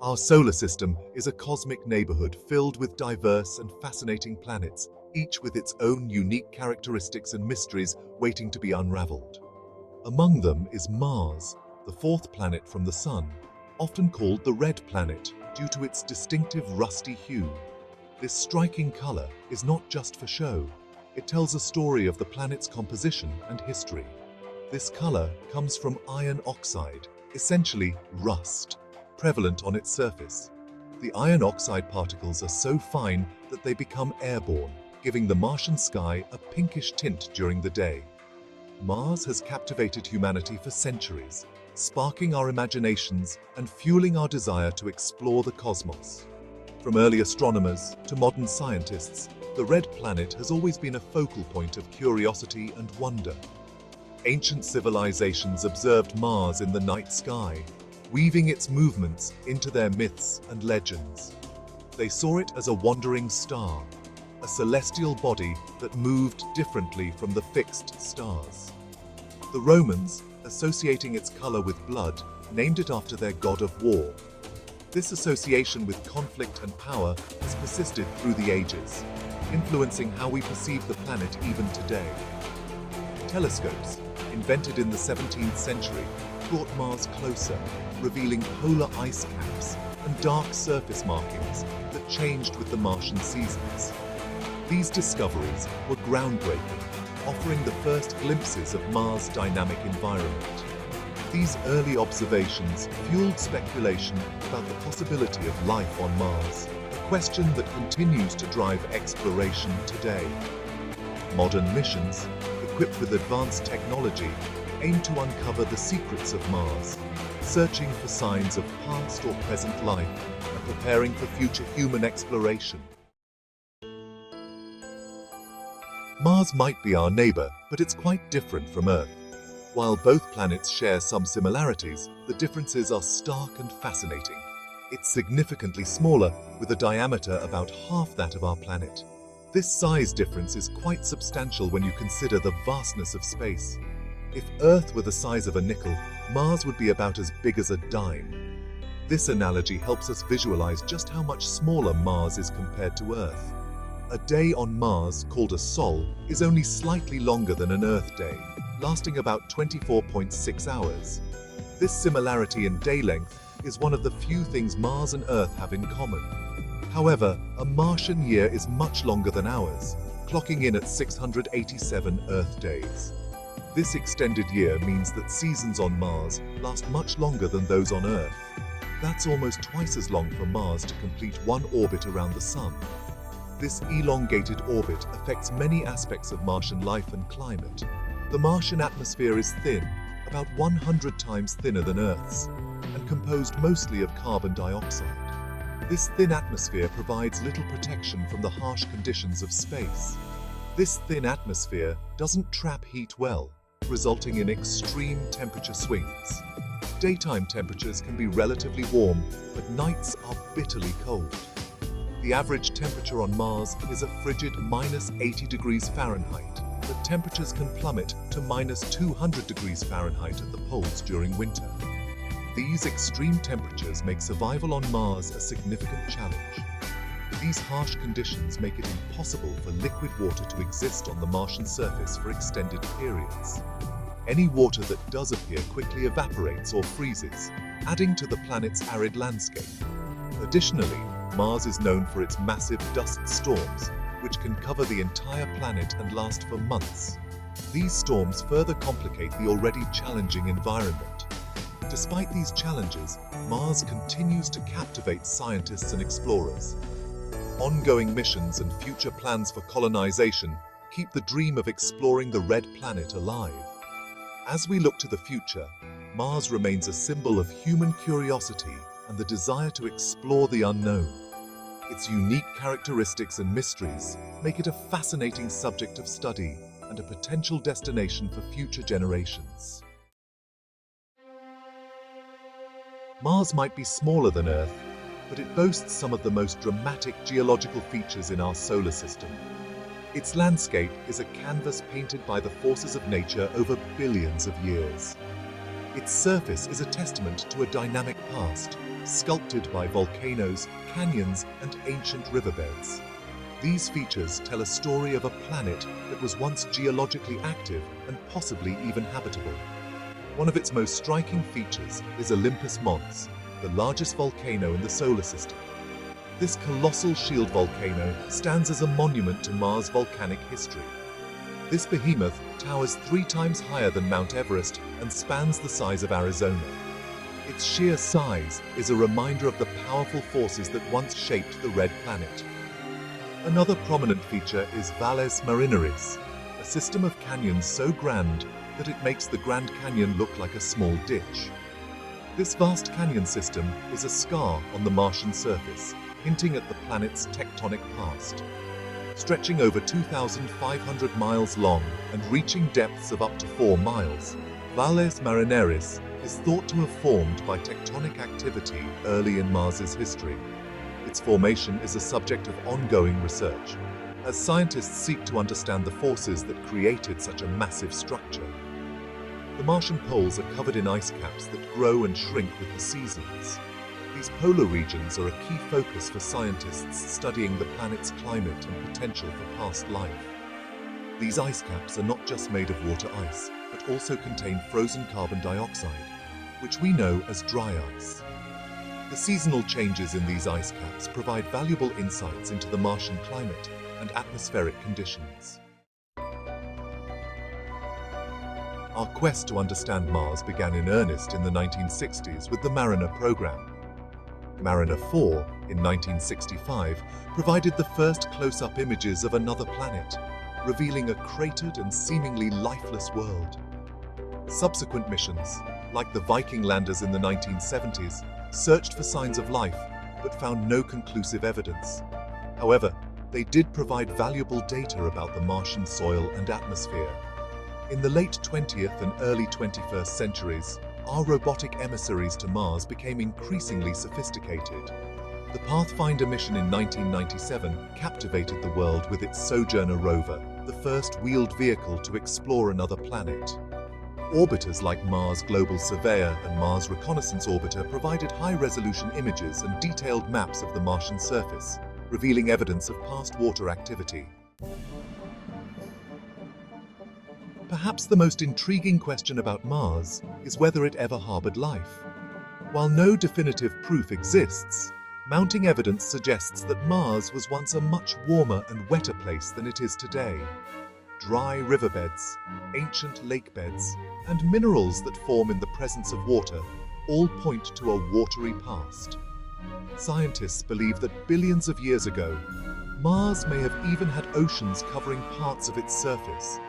Our solar system is a cosmic neighborhood filled with diverse and fascinating planets, each with its own unique characteristics and mysteries waiting to be unraveled. Among them is Mars, the fourth planet from the Sun, often called the Red Planet due to its distinctive rusty hue. This striking color is not just for show. It tells a story of the planet's composition and history. This color comes from iron oxide, essentially rust, prevalent on its surface. The iron oxide particles are so fine that they become airborne, giving the Martian sky a pinkish tint during the day. Mars has captivated humanity for centuries, sparking our imaginations and fueling our desire to explore the cosmos. From early astronomers to modern scientists, the Red Planet has always been a focal point of curiosity and wonder. Ancient civilizations observed Mars in the night sky, weaving its movements into their myths and legends. They saw it as a wandering star, a celestial body that moved differently from the fixed stars. The Romans, associating its color with blood, named it after their god of war. This association with conflict and power has persisted through the ages, influencing how we perceive the planet even today. Telescopes, invented in the 17th century, brought Mars closer, revealing polar ice caps and dark surface markings that changed with the Martian seasons. These discoveries were groundbreaking, offering the first glimpses of Mars' dynamic environment. These early observations fueled speculation about the possibility of life on Mars, a question that continues to drive exploration today. Modern missions, equipped with advanced technology, aim to uncover the secrets of Mars, searching for signs of past or present life and preparing for future human exploration. Mars might be our neighbor, but it's quite different from Earth. While both planets share some similarities, the differences are stark and fascinating. It's significantly smaller, with a diameter about half that of our planet. This size difference is quite substantial when you consider the vastness of space. If Earth were the size of a nickel, Mars would be about as big as a dime. This analogy helps us visualize just how much smaller Mars is compared to Earth. A day on Mars, called a sol, is only slightly longer than an Earth day, lasting about 24.6 hours. This similarity in day length is one of the few things Mars and Earth have in common. However, a Martian year is much longer than ours, clocking in at 687 Earth days. This extended year means that seasons on Mars last much longer than those on Earth. That's almost twice as long for Mars to complete one orbit around the Sun. This elongated orbit affects many aspects of Martian life and climate. The Martian atmosphere is thin, about 100 times thinner than Earth's, and composed mostly of carbon dioxide. This thin atmosphere provides little protection from the harsh conditions of space. This thin atmosphere doesn't trap heat well, resulting in extreme temperature swings. Daytime temperatures can be relatively warm, but nights are bitterly cold. The average temperature on Mars is a frigid -80 degrees Fahrenheit, but temperatures can plummet to -200 degrees Fahrenheit at the poles during winter. These extreme temperatures make survival on Mars a significant challenge. These harsh conditions make it impossible for liquid water to exist on the Martian surface for extended periods. Any water that does appear quickly evaporates or freezes, adding to the planet's arid landscape. Additionally, Mars is known for its massive dust storms, which can cover the entire planet and last for months. These storms further complicate the already challenging environment. Despite these challenges, Mars continues to captivate scientists and explorers. Ongoing missions and future plans for colonization keep the dream of exploring the Red Planet alive. As we look to the future, Mars remains a symbol of human curiosity and the desire to explore the unknown. Its unique characteristics and mysteries make it a fascinating subject of study and a potential destination for future generations. Mars might be smaller than Earth, but it boasts some of the most dramatic geological features in our solar system. Its landscape is a canvas painted by the forces of nature over billions of years. Its surface is a testament to a dynamic past, sculpted by volcanoes, canyons, and ancient riverbeds. These features tell a story of a planet that was once geologically active and possibly even habitable. One of its most striking features is Olympus Mons, the largest volcano in the solar system. This colossal shield volcano stands as a monument to Mars' volcanic history. This behemoth towers 3 times higher than Mount Everest and spans the size of Arizona. Its sheer size is a reminder of the powerful forces that once shaped the red planet. Another prominent feature is Valles Marineris, a system of canyons so grand that it makes the Grand Canyon look like a small ditch. This vast canyon system is a scar on the Martian surface, hinting at the planet's tectonic past. Stretching over 2,500 miles long and reaching depths of up to 4 miles, Valles Marineris is thought to have formed by tectonic activity early in Mars's history. Its formation is a subject of ongoing research, as scientists seek to understand the forces that created such a massive structure. The Martian poles are covered in ice caps that grow and shrink with the seasons. These polar regions are a key focus for scientists studying the planet's climate and potential for past life. These ice caps are not just made of water ice, but also contain frozen carbon dioxide, which we know as dry ice. The seasonal changes in these ice caps provide valuable insights into the Martian climate and atmospheric conditions. Our quest to understand Mars began in earnest in the 1960s with the Mariner program. Mariner 4, in 1965, provided the first close-up images of another planet, revealing a cratered and seemingly lifeless world. Subsequent missions, like the Viking landers in the 1970s, searched for signs of life, but found no conclusive evidence. However, they did provide valuable data about the Martian soil and atmosphere. In the late 20th and early 21st centuries, our robotic emissaries to Mars became increasingly sophisticated. The Pathfinder mission in 1997 captivated the world with its Sojourner rover, the first wheeled vehicle to explore another planet. Orbiters like Mars Global Surveyor and Mars Reconnaissance Orbiter provided high-resolution images and detailed maps of the Martian surface, revealing evidence of past water activity. Perhaps the most intriguing question about Mars is whether it ever harbored life. While no definitive proof exists, mounting evidence suggests that Mars was once a much warmer and wetter place than it is today. Dry riverbeds, ancient lake beds, and minerals that form in the presence of water all point to a watery past. Scientists believe that billions of years ago, Mars may have even had oceans covering parts of its surface.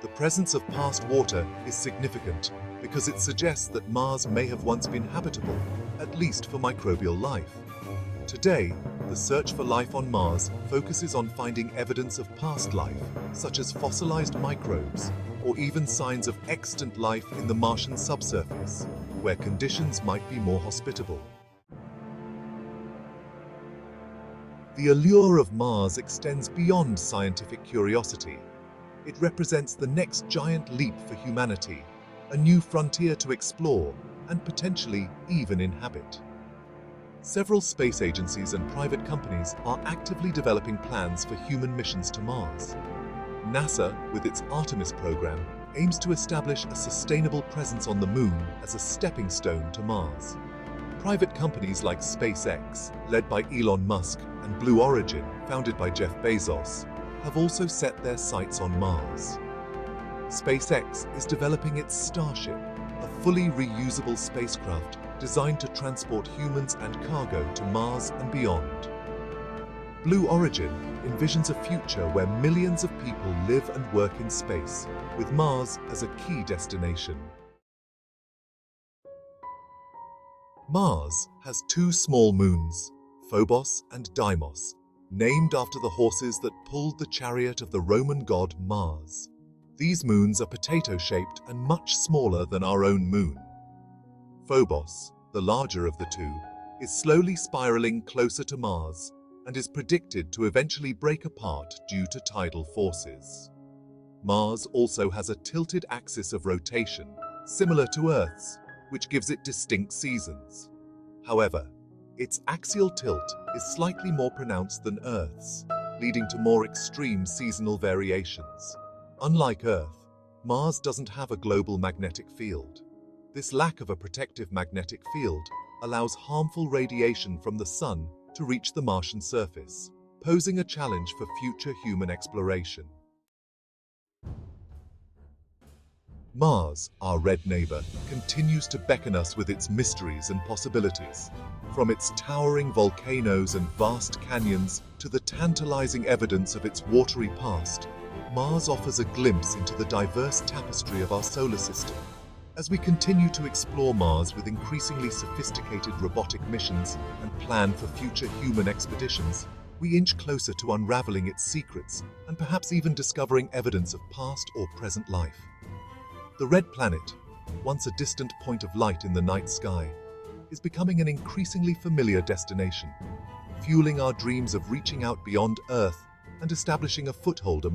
The presence of past water is significant because it suggests that Mars may have once been habitable, at least for microbial life. Today, the search for life on Mars focuses on finding evidence of past life, such as fossilized microbes, or even signs of extant life in the Martian subsurface, where conditions might be more hospitable. The allure of Mars extends beyond scientific curiosity. It represents the next giant leap for humanity, a new frontier to explore and potentially even inhabit. Several space agencies and private companies are actively developing plans for human missions to Mars. NASA, with its Artemis program, aims to establish a sustainable presence on the Moon as a stepping stone to Mars. Private companies like SpaceX, led by Elon Musk, and Blue Origin, founded by Jeff Bezos, have also set their sights on Mars. SpaceX is developing its Starship, a fully reusable spacecraft designed to transport humans and cargo to Mars and beyond. Blue Origin envisions a future where millions of people live and work in space, with Mars as a key destination. Mars has 2 small moons, Phobos and Deimos, named after the horses that pulled the chariot of the Roman god Mars. These moons are potato-shaped and much smaller than our own moon. Phobos, the larger of the 2, is slowly spiraling closer to Mars and is predicted to eventually break apart due to tidal forces. Mars also has a tilted axis of rotation, similar to Earth's, which gives it distinct seasons. However, Its axial tilt is slightly more pronounced than Earth's, leading to more extreme seasonal variations. Unlike Earth, Mars doesn't have a global magnetic field. This lack of a protective magnetic field allows harmful radiation from the Sun to reach the Martian surface, posing a challenge for future human exploration. Mars, our red neighbor, continues to beckon us with its mysteries and possibilities. From its towering volcanoes and vast canyons to the tantalizing evidence of its watery past, Mars offers a glimpse into the diverse tapestry of our solar system. As we continue to explore Mars with increasingly sophisticated robotic missions and plan for future human expeditions, we inch closer to unraveling its secrets and perhaps even discovering evidence of past or present life. The red planet, once a distant point of light in the night sky, is becoming an increasingly familiar destination, fueling our dreams of reaching out beyond Earth and establishing a foothold among